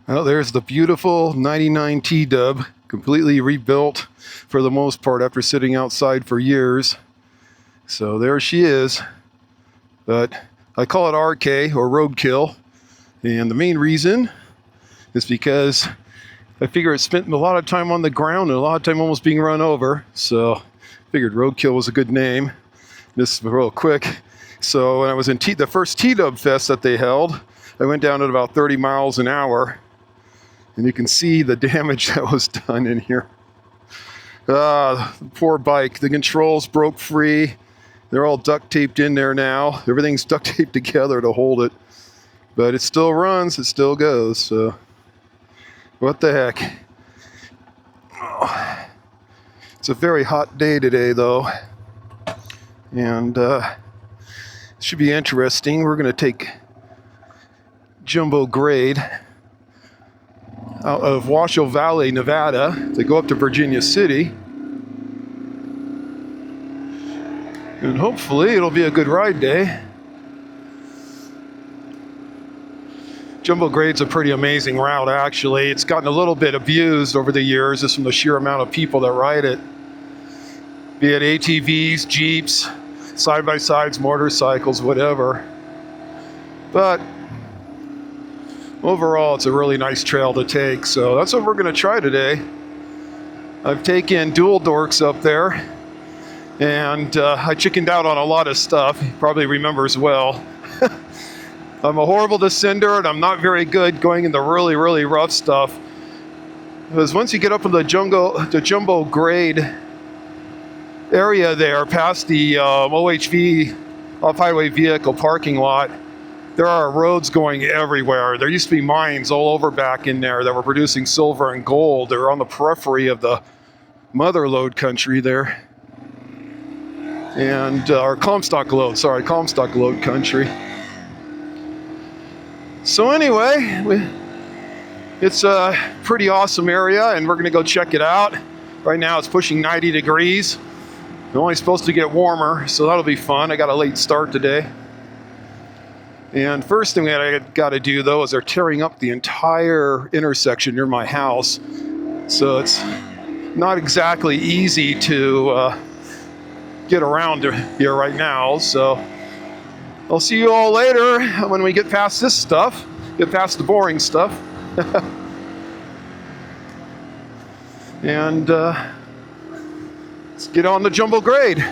Well, there's the beautiful 99 T-Dub, completely rebuilt for the most part after sitting outside for years. So there she is. But I call it RK, or roadkill. And the main reason is because I figure it spent a lot of time on the ground and a lot of time almost being run over. So I figured roadkill was a good name. This is real quick. So when I was in the first T-Dub Fest that they held, I went down at about 30 miles an hour. And you can see the damage that was done in here. Poor bike. The controls broke free. They're all duct taped in there now. Everything's duct taped together to hold it. But it still runs. It still goes. So what the heck. Oh. It's a very hot day today, though. And it should be interesting. We're going to take Jumbo Grade out of Washoe Valley, Nevada, to go up to Virginia City. And hopefully it'll be a good ride day. Jumbo Grade's a pretty amazing route, actually. It's gotten a little bit abused over the years just from the sheer amount of people that ride it. Be it ATVs, Jeeps, side-by-sides, motorcycles, whatever. But overall, it's a really nice trail to take, so that's what we're going to try today. I've taken dual dorks up there, and I chickened out on a lot of stuff. You probably remember as well. I'm a horrible descender, and I'm not very good going into really, really rough stuff. Because once you get up in the Jumbo Grade area there, past the OHV, off-highway vehicle parking lot, there are roads going everywhere. There used to be mines all over back in there that were producing silver and gold. They're on the periphery of the mother lode country there. And, or Comstock lode country. So anyway, it's a pretty awesome area and we're gonna go check it out. Right now it's pushing 90 degrees. It's only supposed to get warmer, so that'll be fun. I got a late start today. And first thing that I got to do, though, is they're tearing up the entire intersection near my house. So it's not exactly easy to get around here right now. So I'll see you all later when we get past this stuff, get past the boring stuff. And let's get on the Jumbo Grade.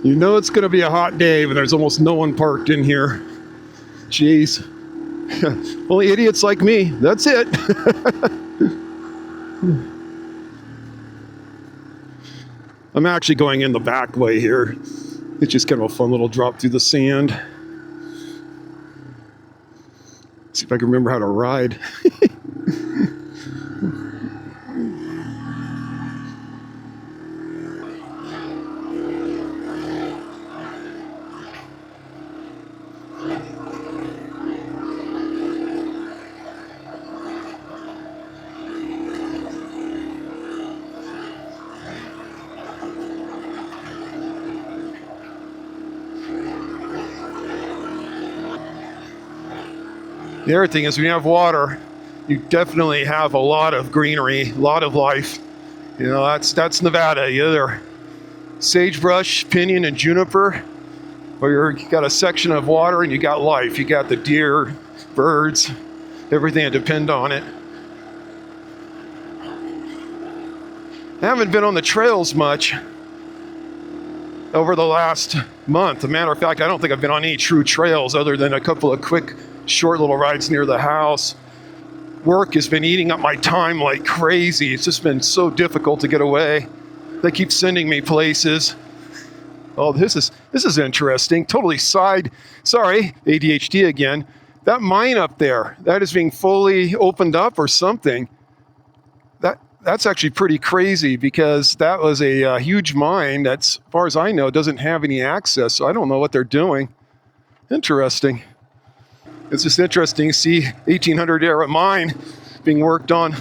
You know it's going to be a hot day when there's almost no one parked in here. Jeez. Only idiots like me. That's it. I'm actually going in the back way here. It's just kind of a fun little drop through the sand. See if I can remember how to ride. The other thing is when you have water, you definitely have a lot of greenery, a lot of life. You know, that's Nevada. You either sagebrush, pinyon, and juniper, or you got a section of water and you got life. You got the deer, birds, everything that depend on it. I haven't been on the trails much over the last month. As a matter of fact, I don't think I've been on any true trails other than a couple of quick, short little rides near the house. Work has been eating up my time like crazy. It's just been so difficult to get away. They keep sending me places. Oh, this is interesting. Totally sorry, ADHD again. That mine up there, that is being fully opened up or something. That's actually pretty crazy because that was a huge mine that, as far as I know, doesn't have any access. So I don't know what they're doing. Interesting. It's just interesting to see 1800 era mine being worked on.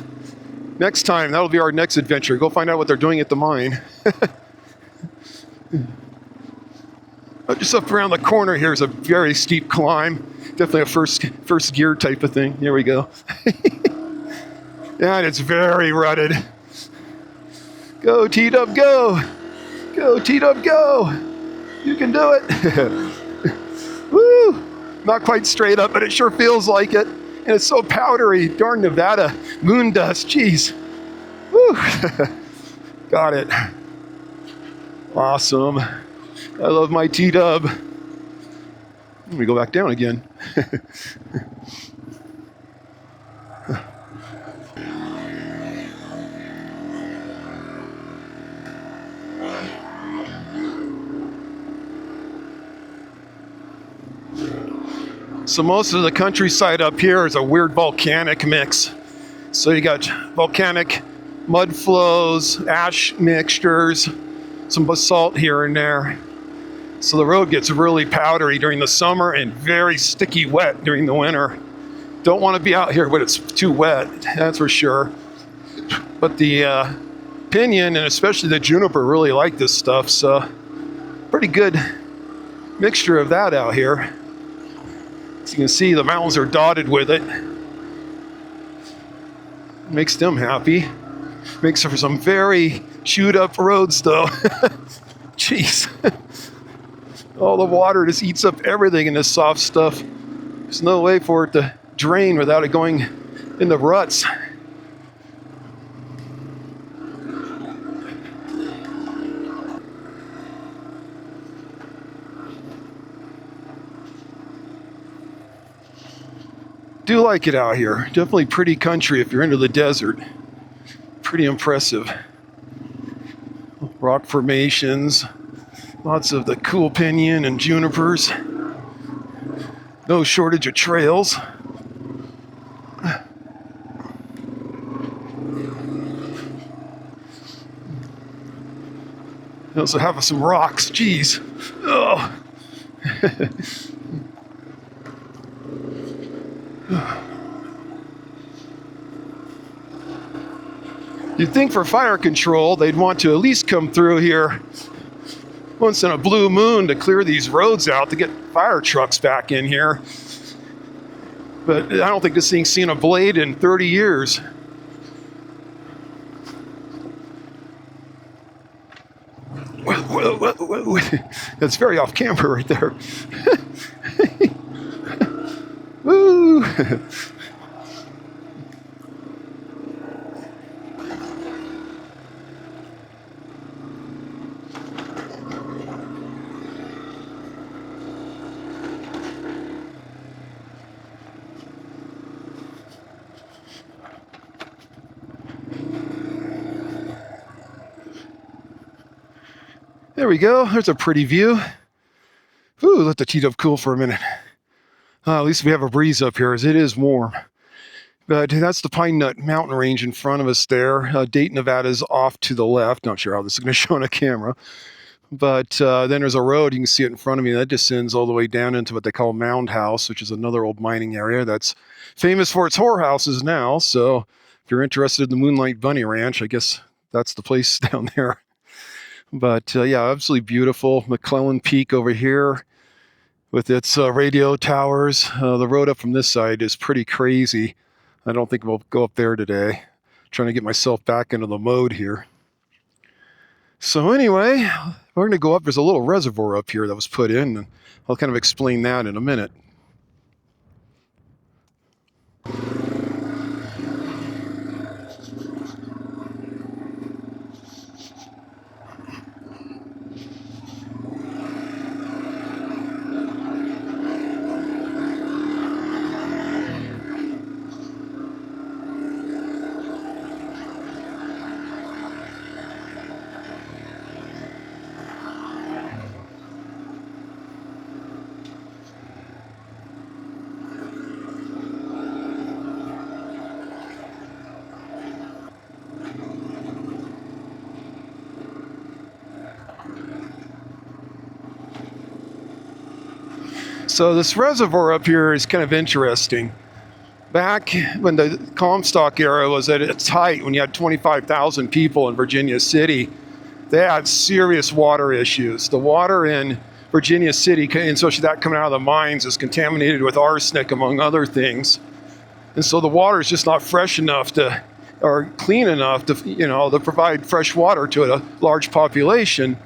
Next time, that'll be our next adventure. Go find out what they're doing at the mine. Just up around the corner here is a very steep climb. Definitely a first gear type of thing. Here we go. And it's very rutted. Go, T-Dub, go! Go, T-Dub, go! You can do it! Woo! Not quite straight up, but it sure feels like it. And it's so powdery. Darn Nevada moon dust. Jeez. Woo! Got it. Awesome. I love my T-Dub. Let me go back down again. So most of the countryside up here is a weird volcanic mix. So you got volcanic mud flows, ash mixtures, some basalt here and there. So the road gets really powdery during the summer and very sticky wet during the winter. Don't want to be out here when it's too wet, that's for sure. But the pinyon and especially the juniper really like this stuff, so pretty good mixture of that out here. As you can see, the mountains are dotted with it. Makes them happy. Makes for some very chewed up roads though. Jeez. All the water just eats up everything in this soft stuff. There's no way for it to drain without it going in the ruts. Do like it out here. Definitely pretty country if you're into the desert. Pretty impressive. Rock formations. Lots of the cool pinyon and junipers. No shortage of trails. We also have some rocks. Jeez. Oh. You'd think for fire control they'd want to at least come through here once in a blue moon to clear these roads out to get fire trucks back in here. But I don't think this thing's seen a blade in 30 years. Whoa. That's very off camera right there. Woo! There we go. There's a pretty view. Ooh, let the T-Dub cool for a minute. At least we have a breeze up here as it is warm. But that's the Pine Nut Mountain Range in front of us there. Dayton, Nevada's off to the left. Not sure how this is going to show on a camera. But then there's a road. You can see it in front of me. That descends all the way down into what they call Mound House, which is another old mining area that's famous for its whorehouses now. So if you're interested in the Moonlight Bunny Ranch, I guess that's the place down there. But yeah, absolutely beautiful. McClellan Peak over here with its radio towers. The road up from this side is pretty crazy. I don't think we'll go up there today. Trying to get myself back into the mode here. So anyway, we're going to go up. There's a little reservoir up here that was put in, and I'll kind of explain that in a minute. So this reservoir up here is kind of interesting. Back when the Comstock era was at its height, when you had 25,000 people in Virginia City, they had serious water issues. The water in Virginia City, and especially that coming out of the mines, is contaminated with arsenic, among other things. And so the water is just not fresh enough to, or clean enough to, to provide fresh water to a large population.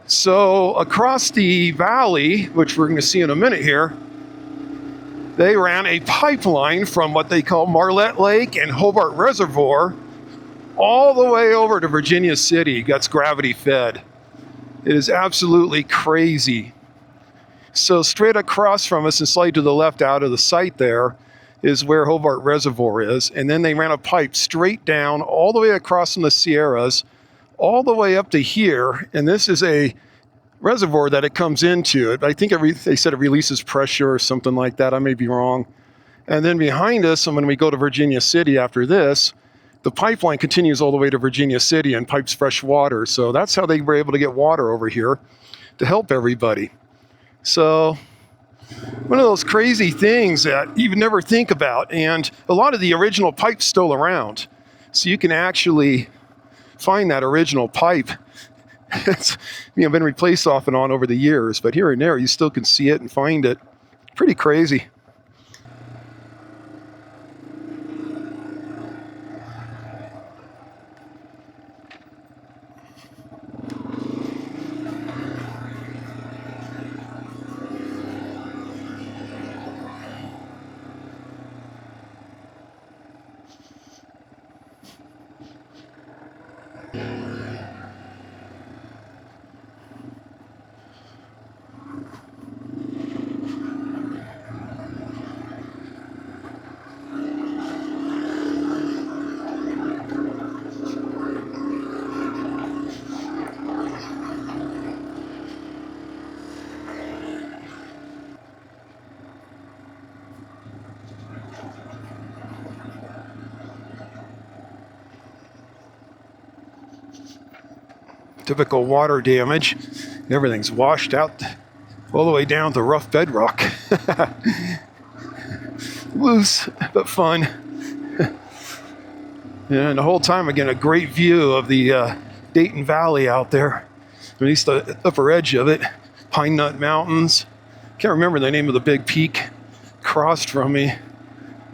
So across the valley, which we're going to see in a minute here, they ran a pipeline from what they call Marlette Lake and Hobart Reservoir all the way over to Virginia City. That's gravity fed. It is absolutely crazy. So straight across from us and slightly to the left out of the site there is where Hobart Reservoir is. And then they ran a pipe straight down all the way across from the Sierras, all the way up to here. And this is a reservoir that it comes into. I think they said it releases pressure or something like that. I may be wrong. And then behind us, and when we go to Virginia City after this, the pipeline continues all the way to Virginia City and pipes fresh water. So that's how they were able to get water over here to help everybody. So one of those crazy things that you would never think about. And a lot of the original pipe's still around. So you can actually find that original pipe. It's been replaced off and on over the years, but here and there you still can see it and find it. Pretty crazy. Typical water damage. Everything's washed out all the way down to rough bedrock. Loose, but fun. And the whole time, again, a great view of the Dayton Valley out there. At least the upper edge of it. Pine Nut Mountains. Can't remember the name of the big peak across from me.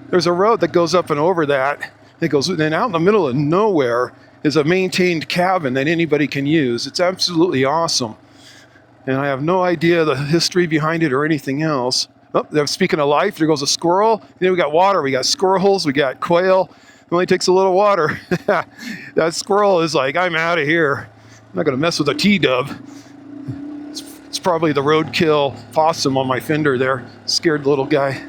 There's a road that goes up and over that. It goes, then out in the middle of nowhere is a maintained cabin that anybody can use. It's absolutely awesome. And I have no idea the history behind it or anything else. Oh, speaking of life, there goes a squirrel. Then we got water, we got squirrels, we got quail. It only takes a little water. That squirrel is like, I'm out of here. I'm not gonna mess with a T-dub. It's probably the roadkill possum on my fender there. Scared little guy.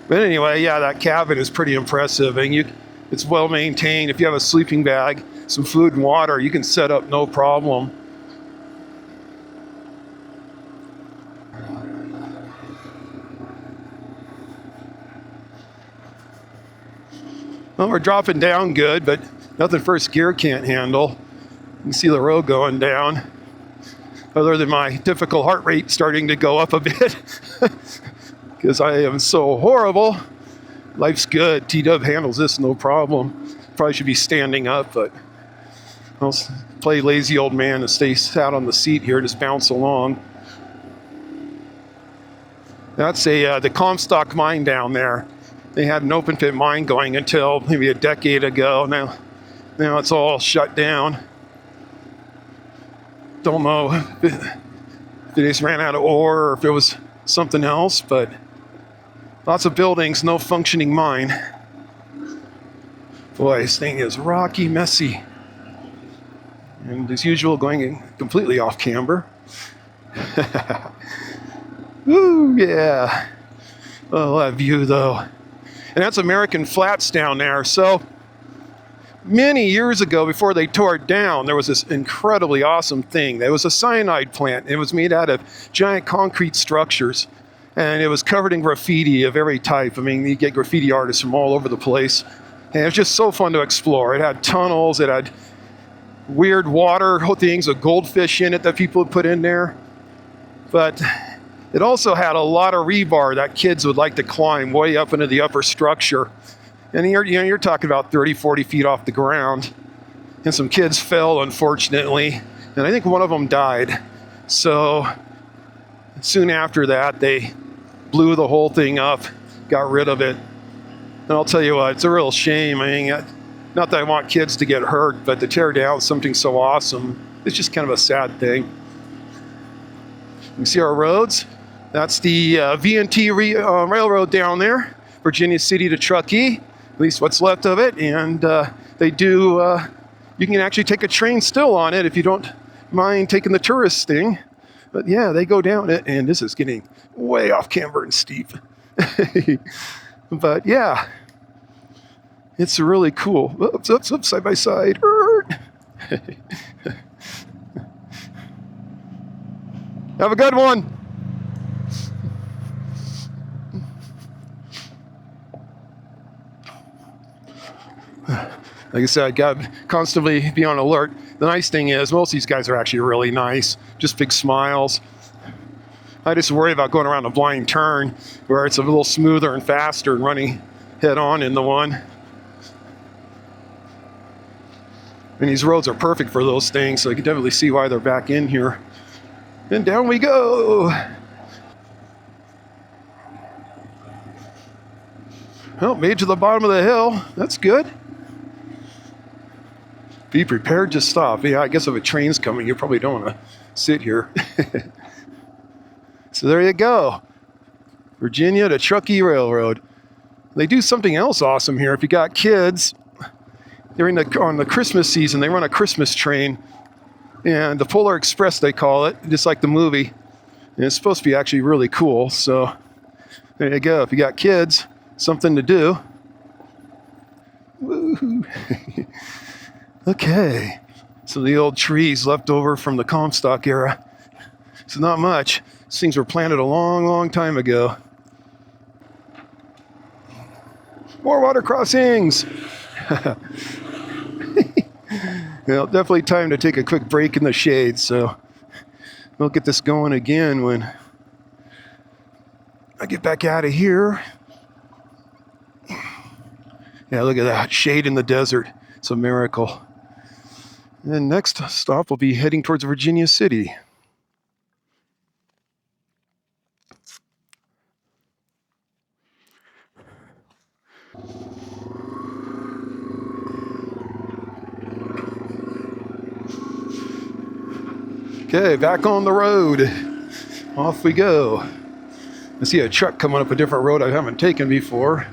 But anyway, yeah, that cabin is pretty impressive, and it's well maintained. If you have a sleeping bag, some food and water, you can set up no problem. Well, we're dropping down good, but nothing first gear can't handle. You can see the road going down. Other than my typical heart rate starting to go up a bit. Because I am so horrible. Life's good. T-Dub handles this no problem. Probably should be standing up, but I'll play lazy old man and stay sat on the seat here, just bounce along. That's the Comstock mine down there. They had an open pit mine going until maybe a decade ago. Now it's all shut down. Don't know if they just ran out of ore or if it was something else, but lots of buildings, no functioning mine. Boy, this thing is rocky, messy. And as usual, going completely off camber. Woo, yeah. Oh, that view though. And that's American Flats down there. So many years ago, before they tore it down, there was this incredibly awesome thing. There was a cyanide plant. It was made out of giant concrete structures. And it was covered in graffiti of every type. I mean, you get graffiti artists from all over the place. And it was just so fun to explore. It had tunnels, it had weird water things with goldfish in it that people would put in there. But it also had a lot of rebar that kids would like to climb way up into the upper structure. And you're talking about 30, 40 feet off the ground. And some kids fell, unfortunately. And I think one of them died. So soon after that, they blew the whole thing up, got rid of it. And I'll tell you what, it's a real shame. I mean, not that I want kids to get hurt, but to tear down something so awesome, it's just kind of a sad thing. You can see our roads. That's the V&T railroad down there, Virginia City to Truckee, at least what's left of it. And they do, you can actually take a train still on it if you don't mind taking the tourist thing. But yeah, they go down it, and this is getting way off camber and steep. But yeah, it's really cool. Oops, side by side. Have a good one. Like I said, I got to constantly be on alert. The nice thing is, most of these guys are actually really nice. Just big smiles. I just worry about going around a blind turn where it's a little smoother and faster and running head on in the one. And these roads are perfect for those things, so you can definitely see why they're back in here. And down we go. Well, made to the bottom of the hill. That's good. Be prepared to stop. Yeah, I guess if a train's coming, you probably don't want to sit here. So there you go. Virginia to Truckee Railroad. They do something else awesome here. If you got kids, on the Christmas season, they run a Christmas train. And the Polar Express, they call it, just like the movie. And it's supposed to be actually really cool. So there you go. If you got kids, something to do. Woo-hoo. Okay. So the old trees left over from the Comstock era. So not much. These things were planted a long, long time ago. More water crossings. Well, definitely time to take a quick break in the shade. So we'll get this going again when I get back out of here. Yeah, look at that. Shade in the desert. It's a miracle. And next stop, we'll be heading towards Virginia City. Okay, back on the road. Off we go. I see a truck coming up a different road I haven't taken before.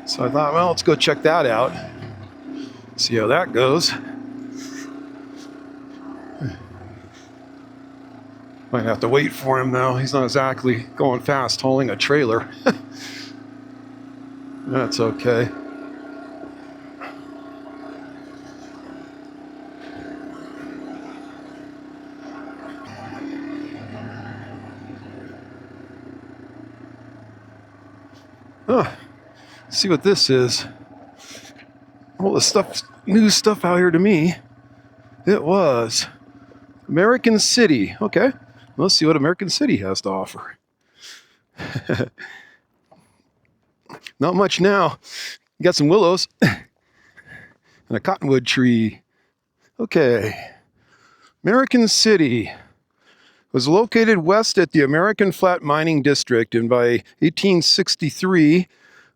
So I thought, well, let's go check that out. See how that goes. Might have to wait for him though. He's not exactly going fast hauling a trailer. That's okay. See what this is. All the stuff, new stuff out here to me. It was American City. Okay, let's see what American City has to offer. Not much now. You got some willows and a cottonwood tree. Okay, American City was located west at the American Flat Mining District, and by 1863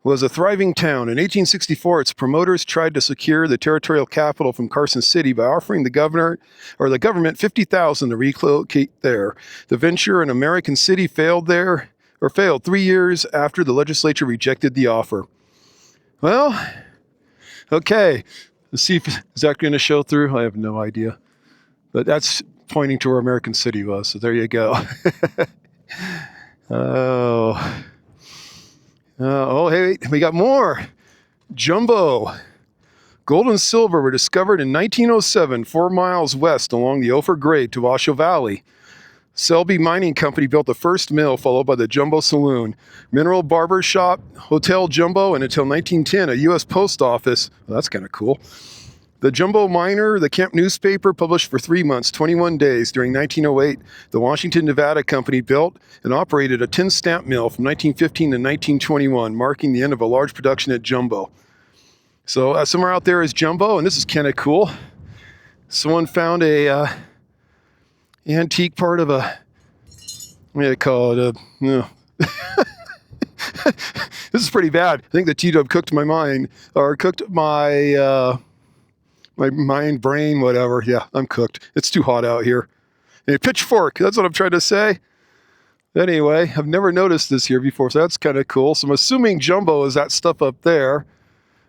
was a thriving town. In 1864, its promoters tried to secure the territorial capital from Carson City by offering the government $50,000 to relocate there. The venture in American City failed 3 years after the legislature rejected the offer. Well, okay. Let's see if is that going to show through. I have no idea, but that's pointing to where American City was. So there you go. Oh, hey, we got more. Jumbo. Gold and silver were discovered in 1907, 4 miles west along the Ophir Grade to Washoe Valley. Selby Mining Company built the first mill, followed by the Jumbo Saloon, Mineral Barber Shop, Hotel Jumbo, and until 1910, a U.S. Post Office. Well, that's kind of cool. The Jumbo Miner, the camp newspaper, published for 3 months, 21 days. During 1908, the Washington, Nevada Company built and operated a tin stamp mill from 1915 to 1921, marking the end of a large production at Jumbo. So somewhere out there is Jumbo, and this is kind of cool. Someone found a antique part of a, what do you call it? This is pretty bad. I think the T-dub cooked my mind, or cooked my my mind, brain, whatever. Yeah, I'm cooked. It's too hot out here. A pitchfork, that's what I'm trying to say. Anyway, I've never noticed this here before, so that's kind of cool. So I'm assuming Jumbo is that stuff up there.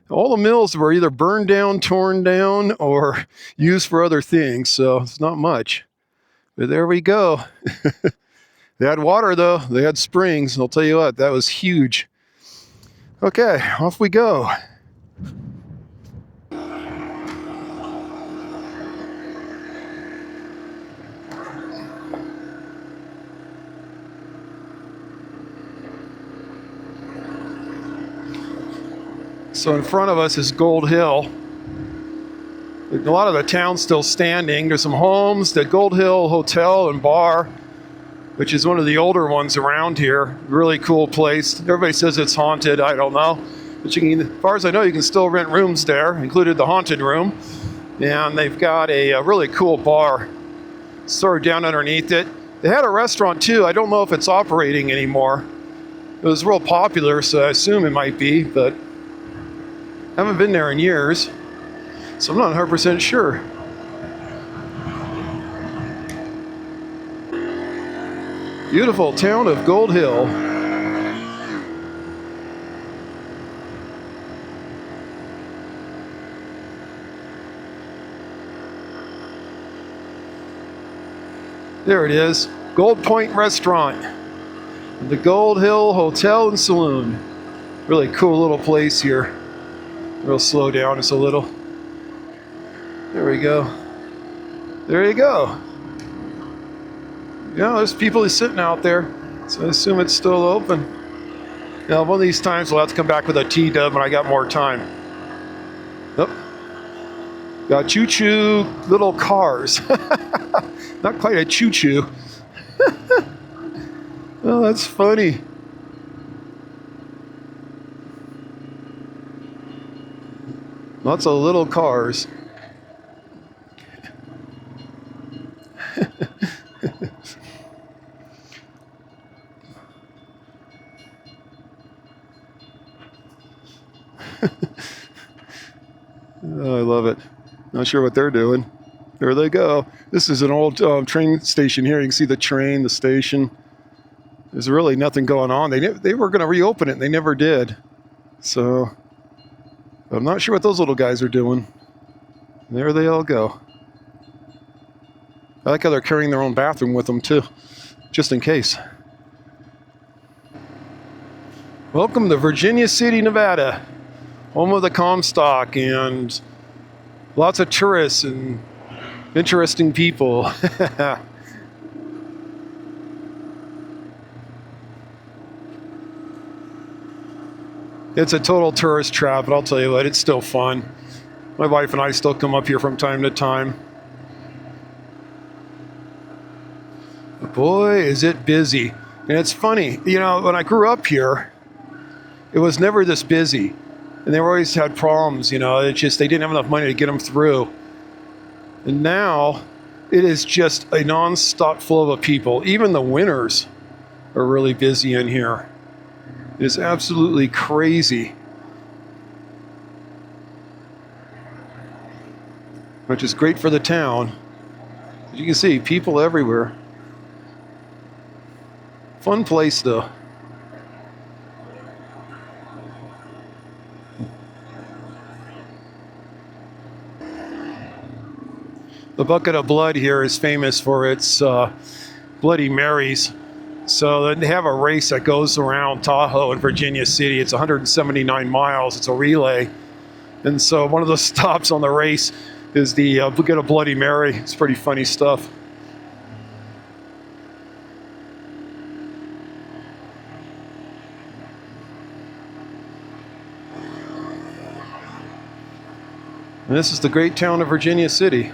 All the mills were either burned down, torn down, or used for other things, so it's not much. But there we go. They had water, though. They had springs, and I'll tell you what, that was huge. Okay, off we go. So in front of us is Gold Hill. A lot of the town's still standing. There's some homes, the Gold Hill Hotel and Bar, which is one of the older ones around here. Really cool place. Everybody says it's haunted. I don't know. But you can, as far as I know, you can still rent rooms there, included the haunted room. And they've got a really cool bar sort of down underneath it. They had a restaurant too. I don't know if it's operating anymore. It was real popular, so I assume it might be, but I haven't been there in years, so I'm not 100% sure. Beautiful town of Gold Hill. There it is, Gold Point Restaurant, the Gold Hill Hotel and Saloon. Really cool little place here. We'll slow down just a little. There we go. There you go. Yeah, there's people sitting out there, so I assume it's still open. Now, one of these times we'll have to come back with a T-dub when I got more time. Oh. Got choo-choo little cars. Not quite a choo-choo. Oh, that's funny. Lots of little cars. Oh, I love it. Not sure what they're doing. There they go. This is an old train station here. You can see the train, the station. There's really nothing going on. They were going to reopen it, and they never did. So I'm not sure what those little guys are doing. There they all go. I like how they're carrying their own bathroom with them, too, just in case. Welcome to Virginia City, Nevada, home of the Comstock, and lots of tourists and interesting people. It's a total tourist trap, but I'll tell you what, it's still fun. My wife and I still come up here from time to time. Boy, is it busy. And it's funny, you know, when I grew up here, it was never this busy. And they always had problems, you know, it's just they didn't have enough money to get them through. And now it is just a non-stop flow of people. Even the winters are really busy in here. It is absolutely crazy. Which is great for the town. As you can see, people everywhere. Fun place, though. The Bucket of Blood here is famous for its Bloody Marys. So they have a race that goes around Tahoe in Virginia City. It's 179 miles. It's a relay. And so one of the stops on the race is the Bucket of Bloody Mary. It's pretty funny stuff. And this is the great town of Virginia City.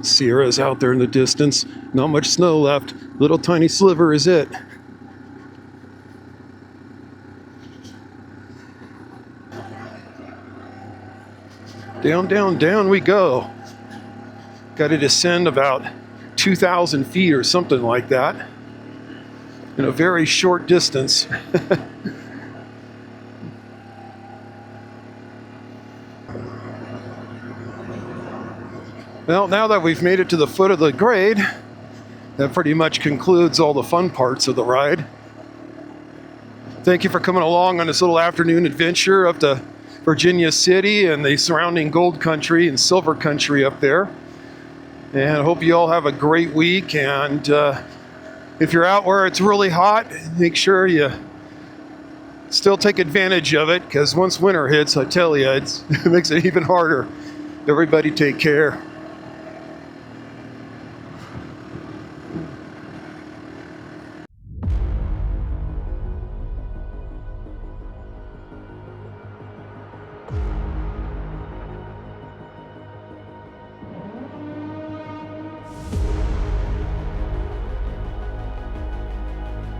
Sierra's out there in the distance. Not much snow left. Little tiny sliver is it. Down, down, down we go. Got to descend about 2,000 feet or something like that in a very short distance. Well, now that we've made it to the foot of the grade, that pretty much concludes all the fun parts of the ride. Thank you for coming along on this little afternoon adventure up to Virginia City and the surrounding gold country and silver country up there. And I hope you all have a great week. And if you're out where it's really hot, make sure you still take advantage of it, because once winter hits, I tell you, it makes it even harder. Everybody take care.